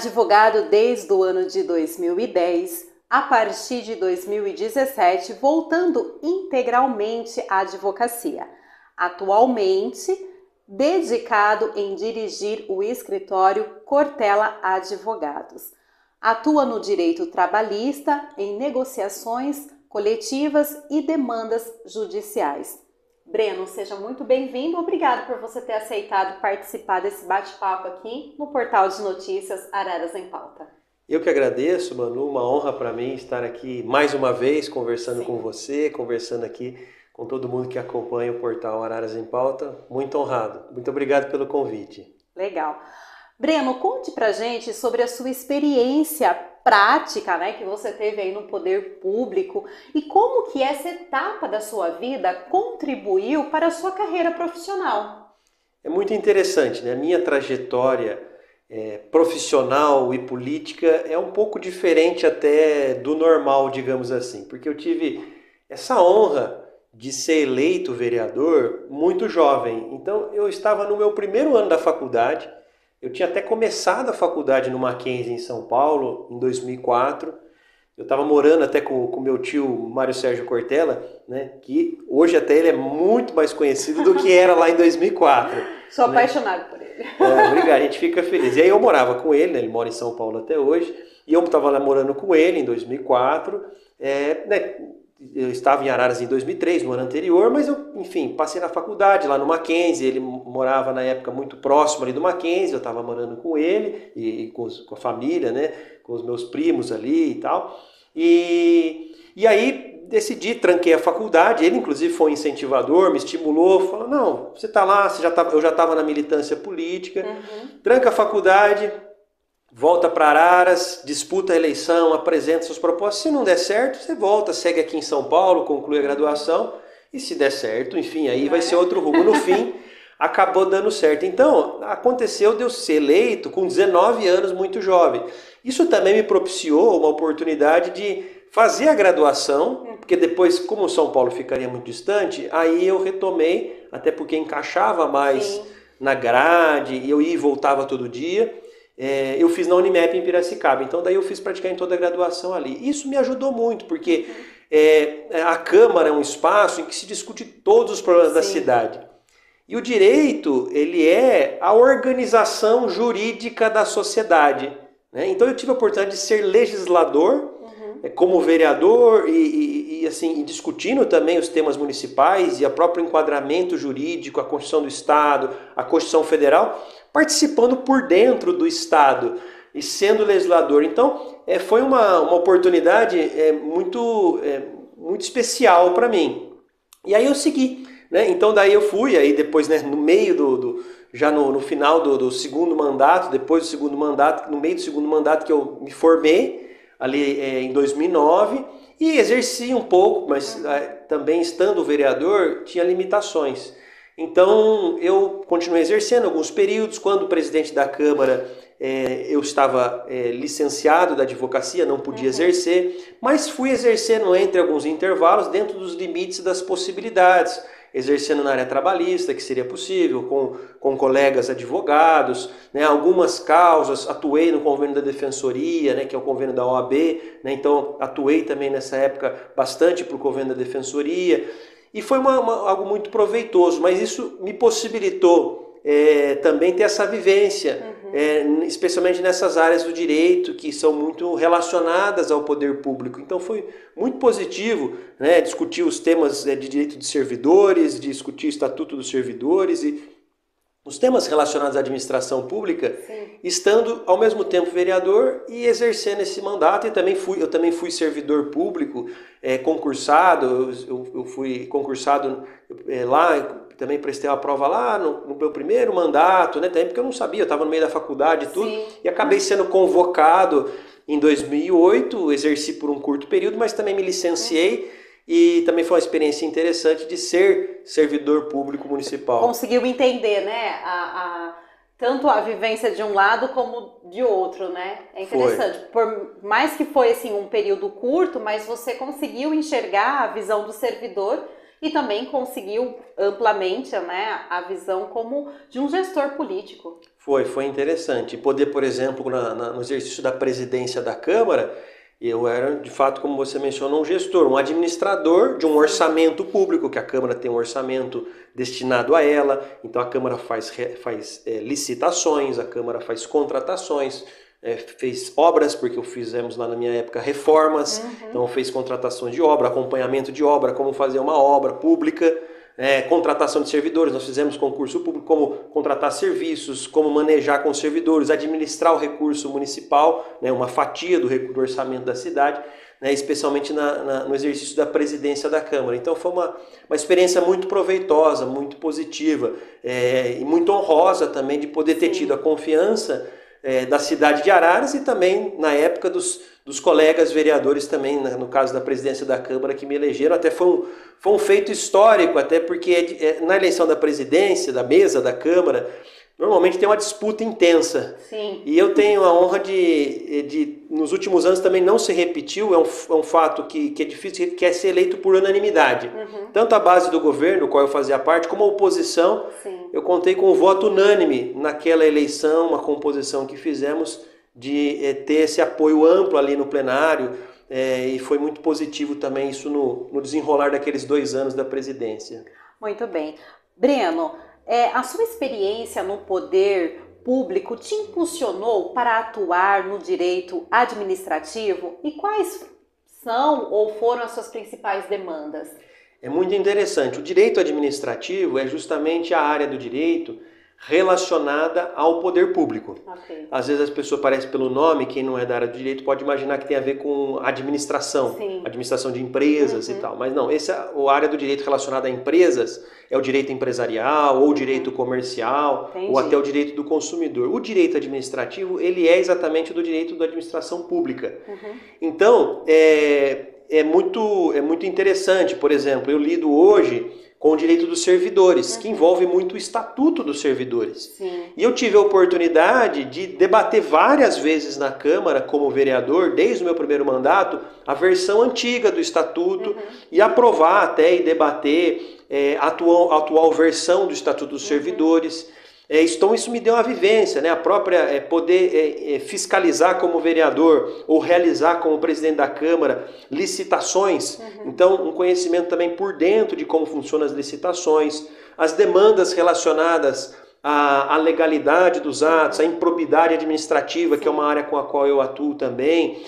Advogado desde o ano de 2010, a partir de 2017, voltando integralmente à advocacia. Atualmente, dedicado em dirigir o escritório Cortella Advogados. Atua no direito trabalhista, em negociações coletivas e demandas judiciais. Breno, seja muito bem-vindo. Obrigado por você ter aceitado participar desse bate-papo aqui no portal de notícias Araras em Pauta. Eu que agradeço, Manu, uma honra para mim estar aqui mais uma vez conversando com você, conversando aqui com todo mundo que acompanha o portal Araras em Pauta. Muito honrado. Muito obrigado pelo convite. Legal. Breno, conte pra gente sobre a sua experiência prática, né, que você teve aí no poder público e como que essa etapa da sua vida contribuiu para a sua carreira profissional. É muito interessante, né? A minha trajetória profissional e política é um pouco diferente até do normal, digamos assim, porque eu tive essa honra de ser eleito vereador muito jovem. Então eu estava no meu primeiro ano da faculdade. Eu tinha até começado a faculdade no Mackenzie, em São Paulo, em 2004. Eu estava morando até com meu tio Mário Sérgio Cortella, né, que hoje até ele é muito mais conhecido do que era lá em 2004. Sou apaixonado por ele. Obrigado, a gente fica feliz. E aí eu morava com ele, né, ele mora em São Paulo até hoje, e eu estava lá morando com ele em 2004. Né, eu estava em Araras em 2003, no ano anterior, mas eu, enfim, passei na faculdade lá no Mackenzie. Ele morava na época muito próximo ali do Mackenzie, eu estava morando com ele e com a família, né, com os meus primos ali e tal. E aí decidi, tranquei a faculdade. Ele inclusive foi um incentivador, me estimulou, falou: não, você está lá, eu já estava na militância política, tranca a faculdade, volta para Araras, disputa a eleição, apresenta suas propostas. Se não der certo, você volta, segue aqui em São Paulo, conclui a graduação. E se der certo, enfim, aí vai ser outro rumo. No fim, acabou dando certo. Então, aconteceu de eu ser eleito com 19 anos, muito jovem. Isso também me propiciou uma oportunidade de fazer a graduação, porque depois, como São Paulo ficaria muito distante, aí eu retomei, até porque encaixava mais na grade, e eu ia e voltava todo dia. Eu fiz na Unimep em Piracicaba, então daí eu fiz praticamente toda a graduação ali. Isso me ajudou muito, porque a Câmara é um espaço em que se discute todos os problemas da cidade. E o direito, ele é a organização jurídica da sociedade, né? Então eu tive a oportunidade de ser legislador, como vereador e assim, discutindo também os temas municipais e o próprio enquadramento jurídico, a Constituição do Estado, a Constituição Federal, participando por dentro do Estado e sendo legislador. Então, foi uma oportunidade muito especial para mim. E aí eu segui, né? Então daí eu fui, aí depois, né, no meio já no final do segundo mandato, depois do segundo mandato, no meio do segundo mandato que eu me formei, ali em 2009, e exerci um pouco, mas também estando vereador, tinha limitações. Então eu continuei exercendo alguns períodos. Quando presidente da Câmara, eu estava licenciado da advocacia, não podia exercer, mas fui exercendo entre alguns intervalos, dentro dos limites das possibilidades, exercendo na área trabalhista, que seria possível, com colegas advogados, né, algumas causas. Atuei no convênio da Defensoria, né, que é o convênio da OAB, né, então atuei também nessa época bastante para o convênio da Defensoria, e foi algo muito proveitoso, mas isso me possibilitou também ter essa vivência, especialmente nessas áreas do direito que são muito relacionadas ao poder público. Então foi muito positivo, né, discutir os temas de direito de servidores, discutir o estatuto dos servidores e os temas relacionados à administração pública, estando ao mesmo tempo vereador e exercendo esse mandato. Eu também fui servidor público, concursado. Eu fui concursado lá, também prestei a prova lá no meu primeiro mandato, né? Também porque eu não sabia, eu estava no meio da faculdade e tudo, e acabei sendo convocado em 2008, exerci por um curto período, mas também me licenciei. E também foi uma experiência interessante de ser servidor público municipal. Conseguiu entender, né, tanto a vivência de um lado como de outro, né? É interessante. Por mais que foi assim, um período curto, mas você conseguiu enxergar a visão do servidor e também conseguiu amplamente, né, a visão como de um gestor político. Foi interessante. Poder, por exemplo, no exercício da presidência da Câmara, eu era, de fato, como você mencionou, um gestor, um administrador de um orçamento público, que a Câmara tem um orçamento destinado a ela, então a Câmara faz licitações, a Câmara faz contratações, fez obras, porque fizemos lá na minha época reformas, então fez contratações de obra, acompanhamento de obra, como fazer uma obra pública, contratação de servidores, nós fizemos concurso público, como contratar serviços, como manejar com os servidores, administrar o recurso municipal, uma fatia do orçamento da cidade, especialmente no exercício da presidência da Câmara. Então foi uma experiência muito proveitosa, muito positiva e muito honrosa também de poder ter tido a confiança da cidade de Araras e também na época dos colegas vereadores também, no caso da presidência da Câmara, que me elegeram. Até foi um feito histórico, até porque na eleição da presidência, da mesa da Câmara, normalmente tem uma disputa intensa. Sim. E eu tenho a honra de nos últimos anos também não se repetiu, é um fato que é difícil, que é ser eleito por unanimidade. Tanto a base do governo, do qual eu fazia parte, como a oposição. Sim. Eu contei com o voto unânime naquela eleição, uma composição que fizemos de ter esse apoio amplo ali no plenário, e foi muito positivo também isso no desenrolar daqueles 2 anos da presidência. Muito bem. Breno, a sua experiência no poder público te impulsionou para atuar no direito administrativo e quais são ou foram as suas principais demandas? É muito interessante. O direito administrativo é justamente a área do direito relacionada ao poder público. Okay. Às vezes as pessoas parecem pelo nome, quem não é da área do direito pode imaginar que tem a ver com administração, administração de empresas e tal. Mas não, a área do direito relacionada a empresas é o direito empresarial, ou o direito comercial, ou até o direito do consumidor. O direito administrativo, ele é exatamente do direito da administração pública. Então, é muito interessante. Por exemplo, eu lido hoje com o direito dos servidores, que envolve muito o estatuto dos servidores. Sim. E eu tive a oportunidade de debater várias vezes na Câmara, como vereador, desde o meu primeiro mandato, a versão antiga do estatuto e aprovar até e debater a atual versão do estatuto dos servidores. Então isso me deu uma vivência, a própria poder fiscalizar como vereador ou realizar como presidente da Câmara licitações. Então um conhecimento também por dentro de como funcionam as licitações, as demandas relacionadas à legalidade dos atos, à improbidade administrativa, que é uma área com a qual eu atuo também,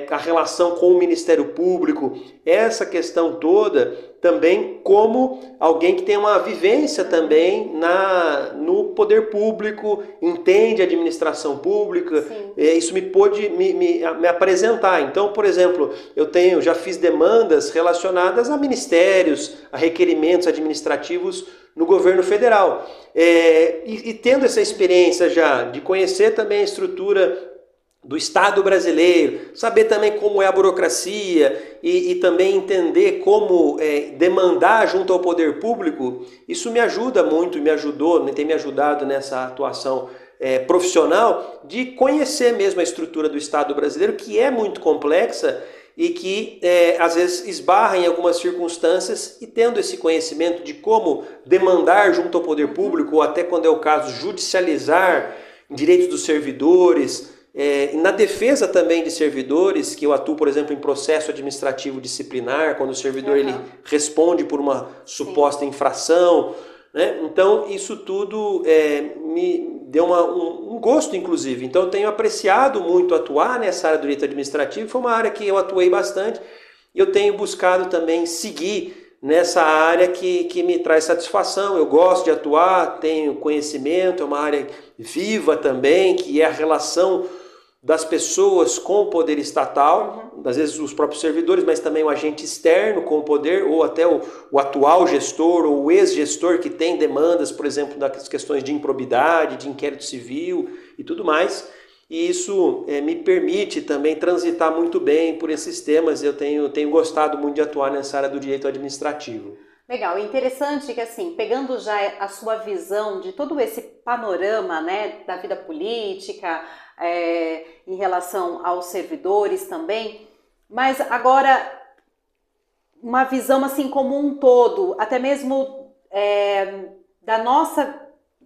a relação com o Ministério Público, essa questão toda também como alguém que tem uma vivência também no poder público, entende a administração pública, isso me pôde me apresentar. Então, por exemplo, eu já fiz demandas relacionadas a ministérios, a requerimentos administrativos no governo federal. E tendo essa experiência já de conhecer também a estrutura do Estado brasileiro, saber também como é a burocracia e também entender como demandar junto ao poder público, isso me ajuda muito, me ajudou, tem me ajudado nessa atuação profissional de conhecer mesmo a estrutura do Estado brasileiro, que é muito complexa e que às vezes esbarra em algumas circunstâncias, e tendo esse conhecimento de como demandar junto ao poder público, ou até quando é o caso judicializar direitos dos servidores, na defesa também de servidores, que eu atuo, por exemplo, em processo administrativo disciplinar, quando o servidor ele responde por uma suposta infração, Então isso tudo me deu um gosto, inclusive. Então eu tenho apreciado muito atuar nessa área do direito administrativo, foi uma área que eu atuei bastante, e eu tenho buscado também seguir nessa área que me traz satisfação. Eu gosto de atuar, tenho conhecimento, é uma área viva também, que é a relação das pessoas com o poder estatal, às vezes os próprios servidores, mas também o agente externo com o poder, ou até o atual gestor ou o ex-gestor que tem demandas, por exemplo, das questões de improbidade, de inquérito civil e tudo mais. E isso me permite também transitar muito bem por esses temas. Eu tenho gostado muito de atuar nessa área do direito administrativo. Legal, interessante que assim, pegando já a sua visão de todo esse panorama, da vida política, em relação aos servidores também, mas agora uma visão assim como um todo, até mesmo da nossa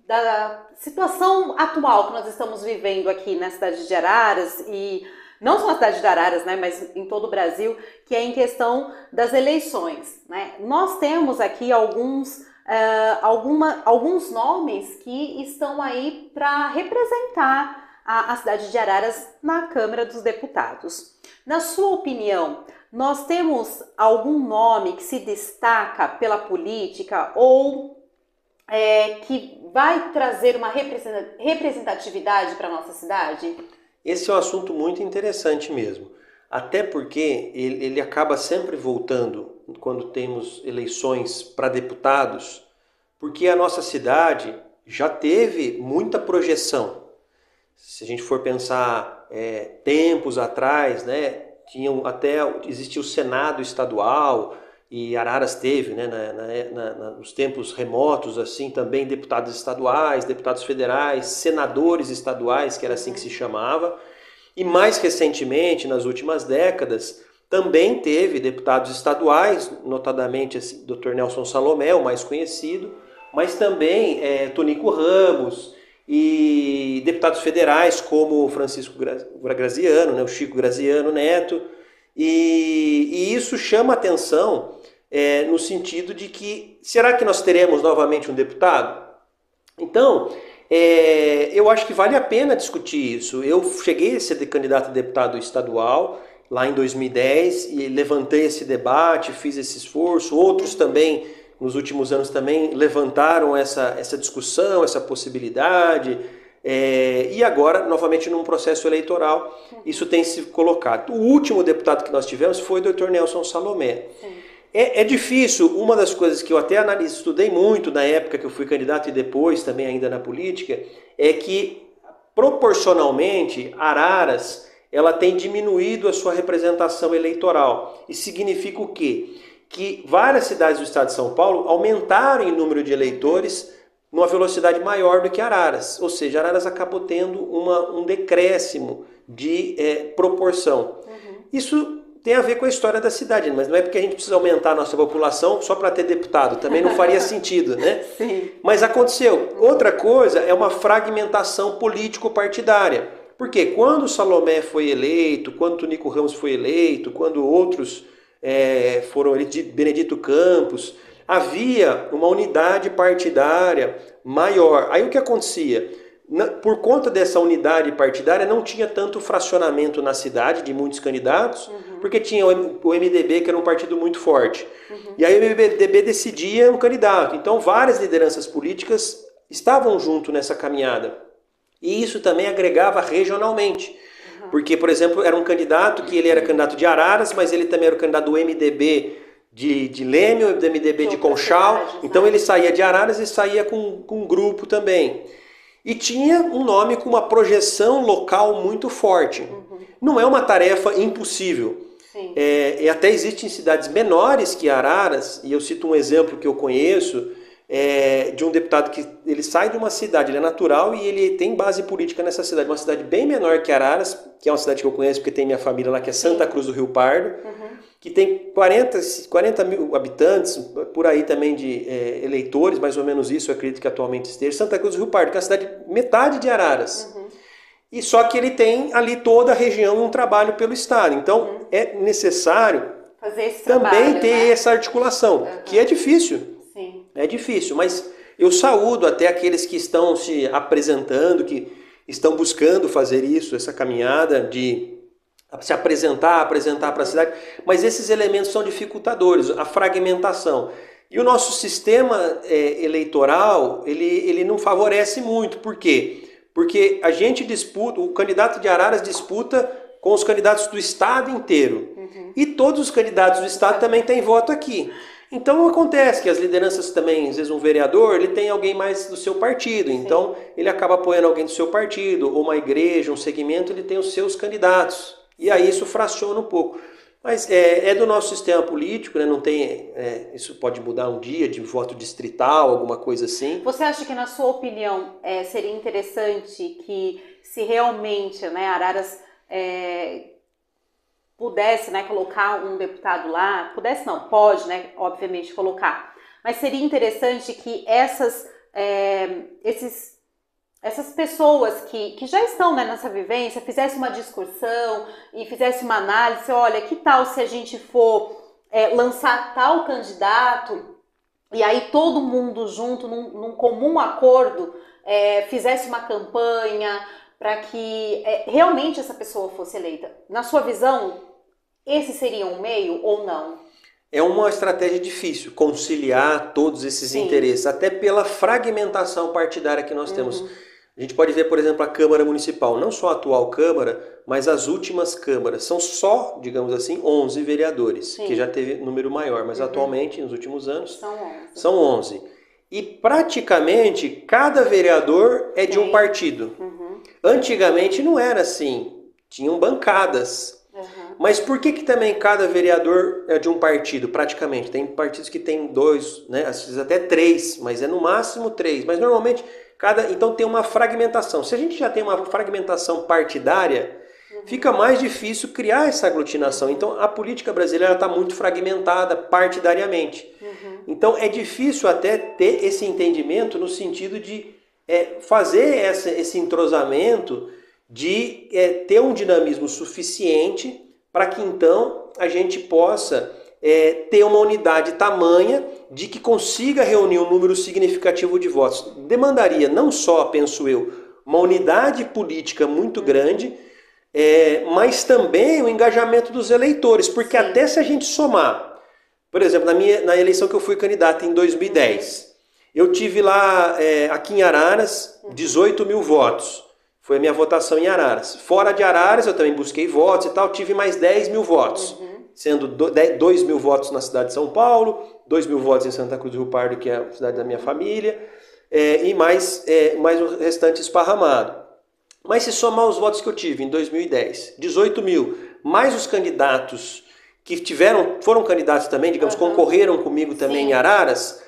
da situação atual que nós estamos vivendo aqui na cidade de Araras, e não só na cidade de Araras, né, mas em todo o Brasil, que é em questão das eleições, né? Nós temos aqui alguns nomes que estão aí para representar a cidade de Araras na Câmara dos Deputados. Na sua opinião, nós temos algum nome que se destaca pela política ou que vai trazer uma representatividade para a nossa cidade? Esse é um assunto muito interessante mesmo. Até porque ele acaba sempre voltando quando temos eleições para deputados, porque a nossa cidade já teve muita projeção. Se a gente for pensar tempos atrás, né, existia o Senado estadual, e Araras teve, né, nos tempos remotos, assim, também deputados estaduais, deputados federais, senadores estaduais, que era assim que se chamava. E mais recentemente, nas últimas décadas, também teve deputados estaduais, notadamente assim, Dr. Nelson Salomé, o mais conhecido, mas também Tonico Ramos e deputados federais como o Francisco Graziano, né, o Chico Graziano Neto. E isso chama atenção no sentido de que, será que nós teremos novamente um deputado? Então, eu acho que vale a pena discutir isso. Eu cheguei a ser candidato a deputado estadual lá em 2010 e levantei esse debate, fiz esse esforço. Outros também, nos últimos anos, também levantaram essa discussão, essa possibilidade. E agora, novamente, num processo eleitoral, isso tem se colocado. O último deputado que nós tivemos foi o Dr. Nelson Salomé. É difícil, uma das coisas que eu até estudei muito na época que eu fui candidato e depois também ainda na política, é que proporcionalmente Araras ela tem diminuído a sua representação eleitoral. Isso significa o quê? Que várias cidades do estado de São Paulo aumentaram em número de eleitores numa velocidade maior do que Araras. Ou seja, Araras acabou tendo um decréscimo de proporção. Isso tem a ver com a história da cidade, mas não é porque a gente precisa aumentar a nossa população só para ter deputado, também não faria sentido, né? Sim. Mas aconteceu. Outra coisa é uma fragmentação político-partidária. Porque quando o Salomé foi eleito, quando o Tonico Ramos foi eleito, quando outros foram eleitos, Benedito Campos, havia uma unidade partidária maior. Aí o que acontecia? Por conta dessa unidade partidária, não tinha tanto fracionamento na cidade de muitos candidatos, porque tinha o MDB, que era um partido muito forte. E aí o MDB decidia um candidato. Então várias lideranças políticas estavam junto nessa caminhada. E isso também agregava regionalmente. Porque, por exemplo, era um candidato que ele era candidato de Araras, mas ele também era o candidato do MDB de Leme, do MDB de Conchal. Então ele saía de Araras e saía com um grupo também. E tinha um nome com uma projeção local muito forte. Não é uma tarefa impossível. E até existem cidades menores que Araras, e eu cito um exemplo que eu conheço, de um deputado que ele sai de uma cidade, ele é natural e ele tem base política nessa cidade. Uma cidade bem menor que Araras, que é uma cidade que eu conheço porque tem minha família lá, que é Santa Cruz do Rio Pardo, que tem 40 mil habitantes, por aí também de eleitores, mais ou menos isso, eu acredito que atualmente esteja. Santa Cruz do Rio Pardo, que é uma cidade metade de Araras. E só que ele tem ali toda a região um trabalho pelo Estado. Então é necessário fazer esse também trabalho, ter né? essa articulação, que é difícil. Sim. É difícil, mas eu saúdo até aqueles que estão se apresentando, que estão buscando fazer isso, essa caminhada de se apresentar para a cidade, mas esses elementos são dificultadores, a fragmentação. E o nosso sistema eleitoral, ele não favorece muito. Por quê? Porque a gente disputa, o candidato de Araras disputa com os candidatos do estado inteiro. E todos os candidatos do estado também têm voto aqui. Então acontece que as lideranças também, às vezes um vereador, ele tem alguém mais do seu partido, então ele acaba apoiando alguém do seu partido, ou uma igreja, um segmento, ele tem os seus candidatos. E aí isso fraciona um pouco. Mas é do nosso sistema político, né? Não tem, isso pode mudar um dia de voto distrital, alguma coisa assim. Você acha que, na sua opinião, seria interessante que, se realmente, né, Araras pudesse, né, colocar um deputado lá, pudesse não, pode, né, obviamente colocar, mas seria interessante que essas essas pessoas que já estão, né, nessa vivência, fizesse uma discussão e fizesse uma análise, olha, que tal se a gente for lançar tal candidato e aí todo mundo junto, num comum acordo, fizesse uma campanha para que realmente essa pessoa fosse eleita. Na sua visão, esse seria um meio ou não? É uma estratégia difícil conciliar todos esses interesses, até pela fragmentação partidária que nós temos. A gente pode ver, por exemplo, a Câmara Municipal, não só a atual Câmara, mas as últimas câmaras. São só, digamos assim, 11 vereadores, que já teve número maior, mas atualmente, nos últimos anos, são 11. E praticamente cada vereador é de um partido. Antigamente não era assim, tinham bancadas. Mas por que também cada vereador é de um partido, praticamente? Tem partidos que tem 2, né? Às vezes até 3, mas é no máximo 3. Mas normalmente, então tem uma fragmentação. Se a gente já tem uma fragmentação partidária, fica mais difícil criar essa aglutinação. Então a política brasileira está muito fragmentada partidariamente. Então é difícil até ter esse entendimento no sentido de fazer esse entrosamento, de ter um dinamismo suficiente para que então a gente possa ter uma unidade tamanha de que consiga reunir um número significativo de votos. Demandaria não só, penso eu, uma unidade política muito grande, mas também o engajamento dos eleitores, porque até se a gente somar, por exemplo, na eleição que eu fui candidato em 2010, eu tive lá, aqui em Araras, 18 mil votos. Foi a minha votação em Araras. Fora de Araras, eu também busquei votos e tal, tive mais 10 mil votos. Sendo 2 mil votos na cidade de São Paulo, 2 mil votos em Santa Cruz do Rio Pardo, que é a cidade da minha família, e mais o restante esparramado. Mas se somar os votos que eu tive em 2010, 18 mil, mais os candidatos que foram candidatos também, digamos, concorreram comigo também em Araras,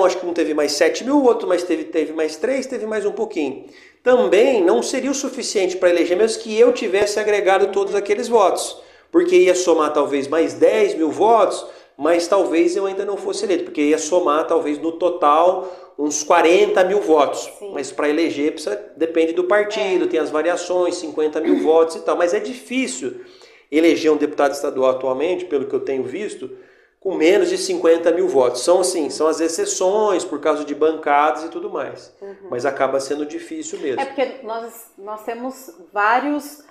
acho que um teve mais 7 mil, o outro teve mais 3, teve mais um pouquinho. Também não seria o suficiente para eleger, mesmo que eu tivesse agregado todos aqueles votos, porque ia somar talvez mais 10 mil votos, mas talvez eu ainda não fosse eleito, porque ia somar talvez no total uns 40 mil votos. Mas para eleger depende do partido, tem as variações, 50 mil votos e tal, mas é difícil eleger um deputado estadual atualmente, pelo que eu tenho visto, com menos de 50 mil votos. São as exceções por causa de bancadas e tudo mais. Mas acaba sendo difícil mesmo. Porque nós temos várias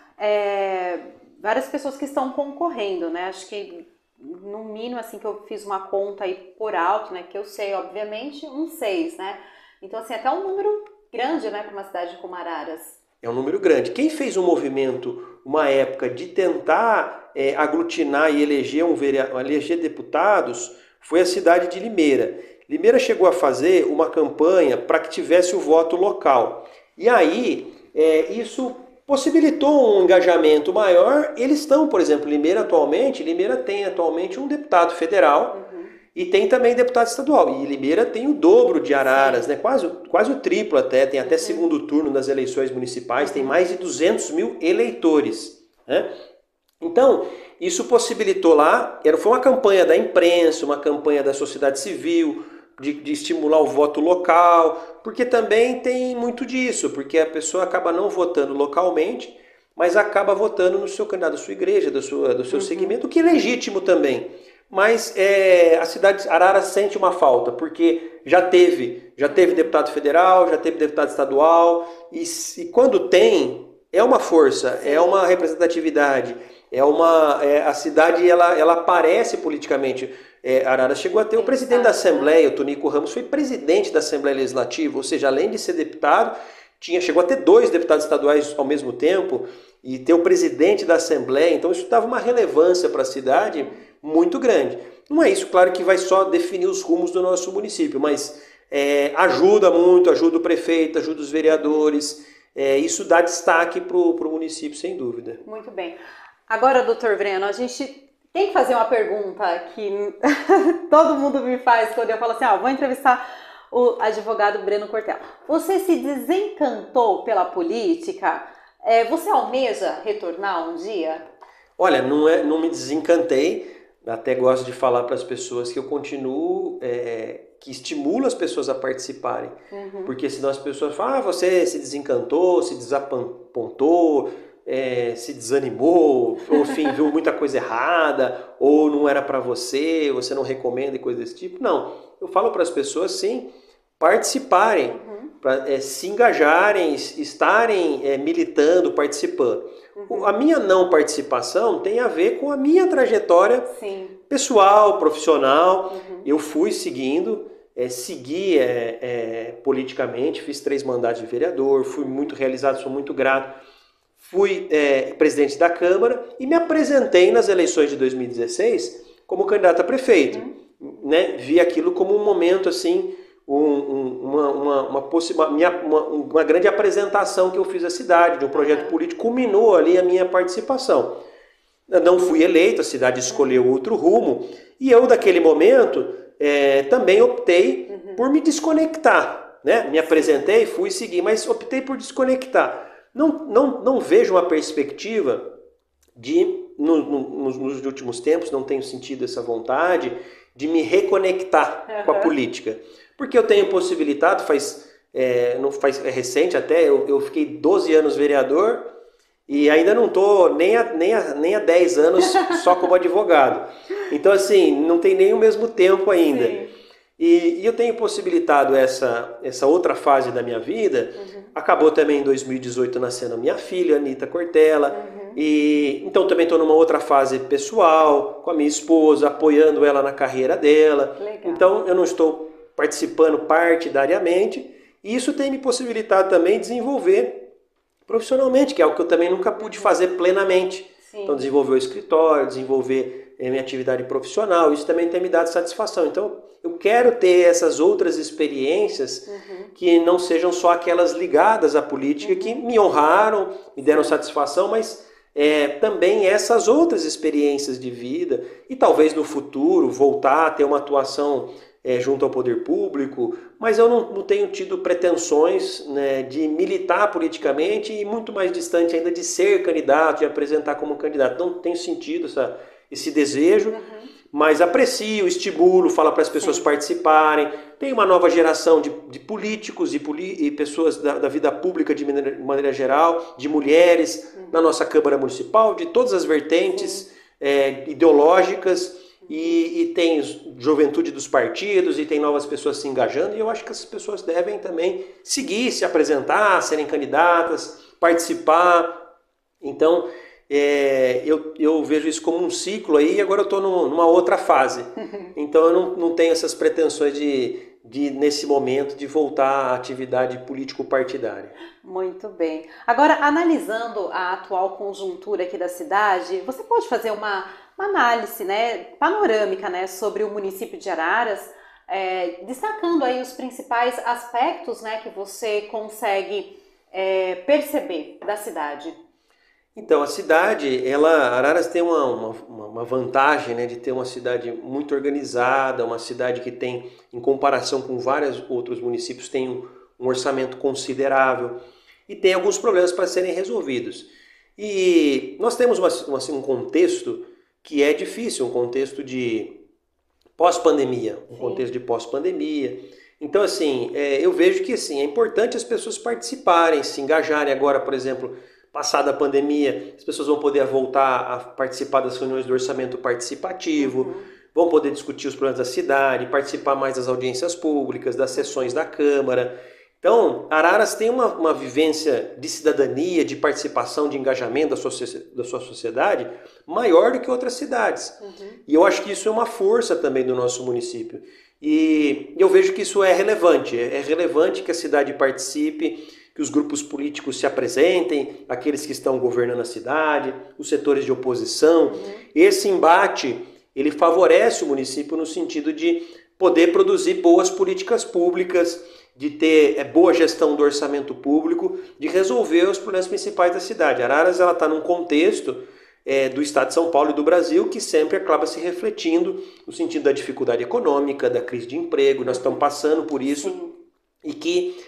pessoas que estão concorrendo, né? Acho que no mínimo, assim, que eu fiz uma conta aí por alto, né? Que eu sei, obviamente, 6, né? Então, assim, até um número grande, né? Para uma cidade como Araras. É um número grande. Quem fez um movimento, uma época, de tentar aglutinar e eleger deputados, foi a cidade de Limeira. Limeira chegou a fazer uma campanha para que tivesse o voto local. E aí, isso possibilitou um engajamento maior. Eles estão, por exemplo, Limeira tem atualmente um deputado federal e tem também deputado estadual. E Limeira tem o dobro de Araras, né? Quase o triplo até, tem até segundo turno nas eleições municipais, tem mais de 200 mil eleitores, né? Então, isso possibilitou lá, foi uma campanha da imprensa, uma campanha da sociedade civil, de estimular o voto local, porque também tem muito disso, porque a pessoa acaba não votando localmente, mas acaba votando no seu candidato, da sua igreja, do seu segmento, o que é legítimo também. Mas a cidade de Araras sente uma falta, porque já teve deputado federal, já teve deputado estadual, e quando tem, é uma força, é uma representatividade, a cidade ela aparece politicamente. Araras chegou a ter o presidente da Assembleia, o Tonico Ramos, foi presidente da Assembleia Legislativa, ou seja, além de ser deputado, chegou a ter 2 deputados estaduais ao mesmo tempo, e ter o presidente da Assembleia, então isso dava uma relevância para a cidade muito grande. Não é isso, claro, que vai só definir os rumos do nosso município, mas ajuda muito, ajuda o prefeito, ajuda os vereadores, isso dá destaque para o município, sem dúvida. Muito bem. Agora, doutor Breno, a gente tem que fazer uma pergunta que todo mundo me faz quando eu falo assim, vou entrevistar o advogado Breno Cortella. Você se desencantou pela política? Você almeja retornar um dia? Olha, não me desencantei, até gosto de falar para as pessoas que eu continuo que estimula as pessoas a participarem. Porque senão as pessoas falam, você se desencantou, se desapontou, se desanimou, ou enfim, viu muita coisa errada, ou não era para você não recomenda e coisa desse tipo. Não, eu falo para as pessoas, sim, participarem, para se engajarem, estarem militando, participando. A minha não participação tem a ver com a minha trajetória pessoal, profissional. Eu fui seguindo, segui politicamente, fiz 3 mandatos de vereador, fui muito realizado, sou muito grato. Fui presidente da Câmara e me apresentei nas eleições de 2016 como candidato a prefeito. Né? Vi aquilo como um momento assim, uma grande apresentação que eu fiz à cidade, de um projeto político, culminou ali a minha participação. Eu não fui eleito, a cidade escolheu outro rumo, e eu, daquele momento, também optei por me desconectar. Né? Me apresentei, fui seguir, mas optei por desconectar. Não vejo uma perspectiva de, nos últimos tempos, não tenho sentido essa vontade de me reconectar com a política. Porque eu tenho possibilitado, é recente até, eu fiquei 12 anos vereador e ainda não estou nem há 10 anos só como advogado. Então, assim, não tem nem o mesmo tempo ainda. E eu tenho possibilitado essa outra fase da minha vida. Acabou também em 2018 nascendo a minha filha, Anitta Cortella. E então também estou numa outra fase pessoal, com a minha esposa, apoiando ela na carreira dela. Legal. Então eu não estou participando partidariamente. E isso tem me possibilitado também desenvolver profissionalmente, que é algo que eu também nunca pude fazer plenamente. Então desenvolver o escritório, desenvolver minha atividade profissional, isso também tem me dado satisfação. Então eu quero ter essas outras experiências que não sejam só aquelas ligadas à política, que me honraram, me deram satisfação, mas também essas outras experiências de vida e talvez no futuro voltar a ter uma atuação junto ao poder público, mas eu não tenho tido pretensões, né, de militar politicamente e muito mais distante ainda de ser candidato, de apresentar como candidato. Não tenho sentido esse desejo, mas aprecio, estimulo, falo para as pessoas participarem. Tem uma nova geração de políticos e pessoas da vida pública de maneira geral, de mulheres na nossa Câmara Municipal, de todas as vertentes ideológicas, e tem juventude dos partidos, e tem novas pessoas se engajando, e eu acho que essas pessoas devem também seguir, se apresentar, serem candidatas, participar. Então, eu vejo isso como um ciclo aí, e agora eu estou numa outra fase. Então eu não tenho essas pretensões nesse momento, de voltar à atividade político-partidária. Muito bem. Agora, analisando a atual conjuntura aqui da cidade, você pode fazer uma análise, né, panorâmica, né, sobre o município de Araras, destacando aí os principais aspectos, né, que você consegue perceber da cidade. Então, a cidade, Araras tem uma vantagem, né, de ter uma cidade muito organizada, uma cidade que tem, em comparação com vários outros municípios, tem um orçamento considerável e tem alguns problemas para serem resolvidos. E nós temos um contexto que é difícil, um contexto de pós-pandemia, contexto de pós-pandemia. Então, assim, eu vejo que assim, é importante as pessoas participarem, se engajarem agora, por exemplo. Passada a pandemia, as pessoas vão poder voltar a participar das reuniões do orçamento participativo, vão poder discutir os problemas da cidade, participar mais das audiências públicas, das sessões da Câmara. Então, Araras tem uma vivência de cidadania, de participação, de engajamento da sua sociedade maior do que outras cidades. E eu acho que isso é uma força também do nosso município. E eu vejo que isso é relevante que a cidade participe, que os grupos políticos se apresentem, aqueles que estão governando a cidade, os setores de oposição. Esse embate, ele favorece o município no sentido de poder produzir boas políticas públicas, de ter boa gestão do orçamento público, de resolver os problemas principais da cidade. Araras está num contexto do estado de São Paulo e do Brasil que sempre acaba se refletindo no sentido da dificuldade econômica, da crise de emprego. Nós estamos passando por isso e que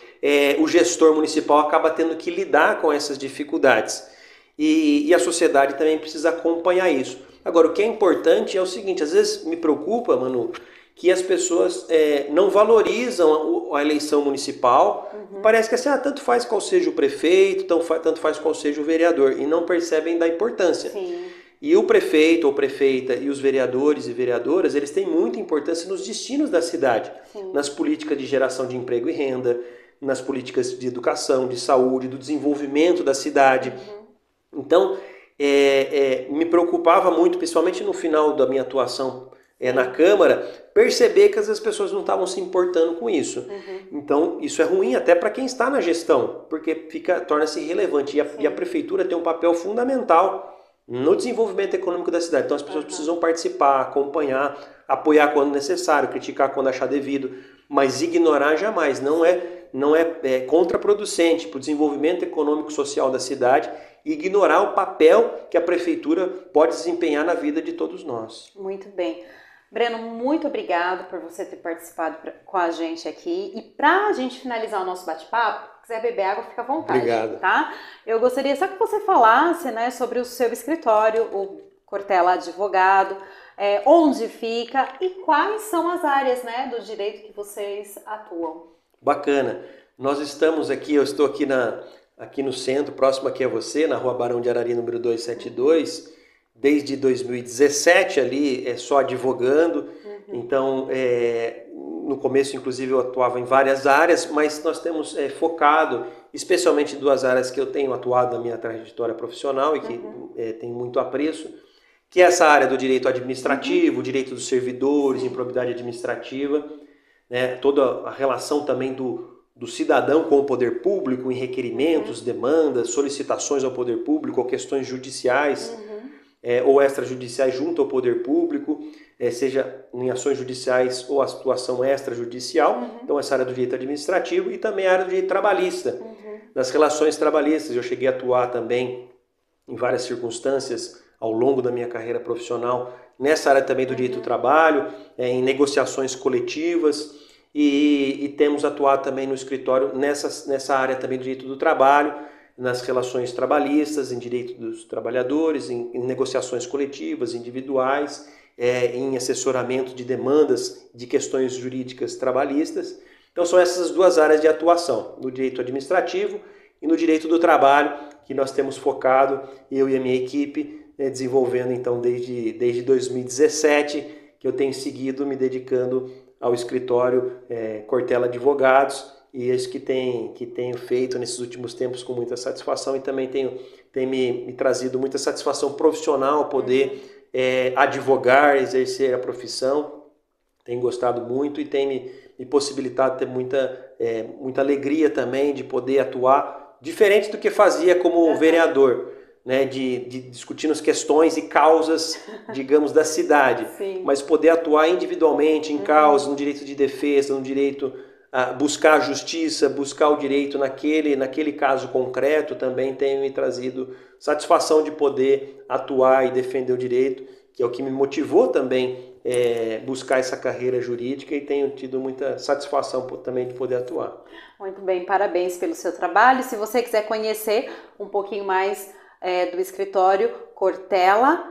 o gestor municipal acaba tendo que lidar com essas dificuldades. E a sociedade também precisa acompanhar isso. Agora, o que é importante é o seguinte, às vezes me preocupa, Manu, que as pessoas não valorizam a eleição municipal. Parece que assim, tanto faz qual seja o prefeito, tanto faz qual seja o vereador, e não percebem da importância. Sim. E o prefeito ou prefeita e os vereadores e vereadoras, eles têm muita importância nos destinos da cidade, nas políticas de geração de emprego e renda, nas políticas de educação, de saúde, do desenvolvimento da cidade. Então, me preocupava muito, principalmente no final da minha atuação na Câmara, perceber que as pessoas não estavam se importando com isso. Então, isso é ruim até para quem está na gestão, porque torna-se irrelevante. E a prefeitura tem um papel fundamental no desenvolvimento econômico da cidade. Então, as pessoas precisam participar, acompanhar, apoiar quando necessário, criticar quando achar devido, mas ignorar jamais. Não é contraproducente para o desenvolvimento econômico e social da cidade ignorar o papel que a prefeitura pode desempenhar na vida de todos nós. Muito bem. Breno, muito obrigado por você ter participado com a gente aqui. E para a gente finalizar o nosso bate-papo, se quiser beber água, fica à vontade. Obrigado. Tá? Eu gostaria só que você falasse, né, sobre o seu escritório, o Cortella Advogado, onde fica e quais são as áreas, né, do direito que vocês atuam. Bacana. Nós estamos aqui, eu estou aqui no centro, próximo aqui a você, na Rua Barão de Arari, número 272, desde 2017 ali, só advogando. Então, no começo, inclusive, eu atuava em várias áreas, mas nós temos focado, especialmente em duas áreas que eu tenho atuado na minha trajetória profissional e que tenho muito apreço, que é essa área do direito administrativo, direito dos servidores, improbidade administrativa, né, toda a relação também do cidadão com o poder público em requerimentos, demandas, solicitações ao poder público ou questões judiciais ou extrajudiciais junto ao poder público, seja em ações judiciais ou atuação extrajudicial. Então essa área do direito administrativo e também a área do direito trabalhista, das relações trabalhistas. Eu cheguei a atuar também em várias circunstâncias ao longo da minha carreira profissional nessa área também do direito do trabalho, em negociações coletivas. E temos atuado também no escritório nessa área também do direito do trabalho, nas relações trabalhistas, em direito dos trabalhadores, em negociações coletivas, individuais, em assessoramento de demandas de questões jurídicas trabalhistas. Então são essas duas áreas de atuação, no direito administrativo e no direito do trabalho, que nós temos focado, eu e a minha equipe, desenvolvendo então desde 2017, que eu tenho seguido me dedicando ao escritório Cortella Advogados, e isso que tenho feito nesses últimos tempos com muita satisfação, e também tem me trazido muita satisfação profissional poder advogar, exercer a profissão. Tenho gostado muito e tem me possibilitado ter muita alegria também de poder atuar, diferente do que fazia como vereador, né, de discutir as questões e causas, digamos, da cidade. Sim. Mas poder atuar individualmente em causas, no direito de defesa, no direito a buscar a justiça, buscar o direito naquele caso concreto, também tem me trazido satisfação de poder atuar e defender o direito, que é o que me motivou também buscar essa carreira jurídica, e tenho tido muita satisfação também de poder atuar. Muito bem, parabéns pelo seu trabalho. Se você quiser conhecer um pouquinho mais do escritório Cortella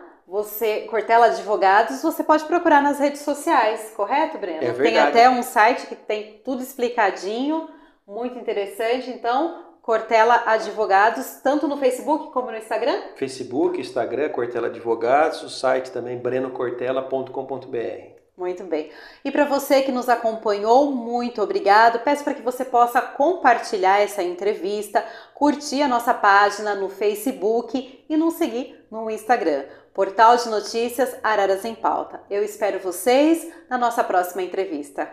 Advogados, você pode procurar nas redes sociais, correto, Breno? É verdade. Tem até um site que tem tudo explicadinho, muito interessante. Então, Cortella Advogados, tanto no Facebook como no Instagram? Facebook, Instagram, Cortella Advogados, o site também brenocortella.com.br. Muito bem. E para você que nos acompanhou, muito obrigado. Peço para que você possa compartilhar essa entrevista, curtir a nossa página no Facebook e nos seguir no Instagram. Portal de Notícias Araras em Pauta. Eu espero vocês na nossa próxima entrevista.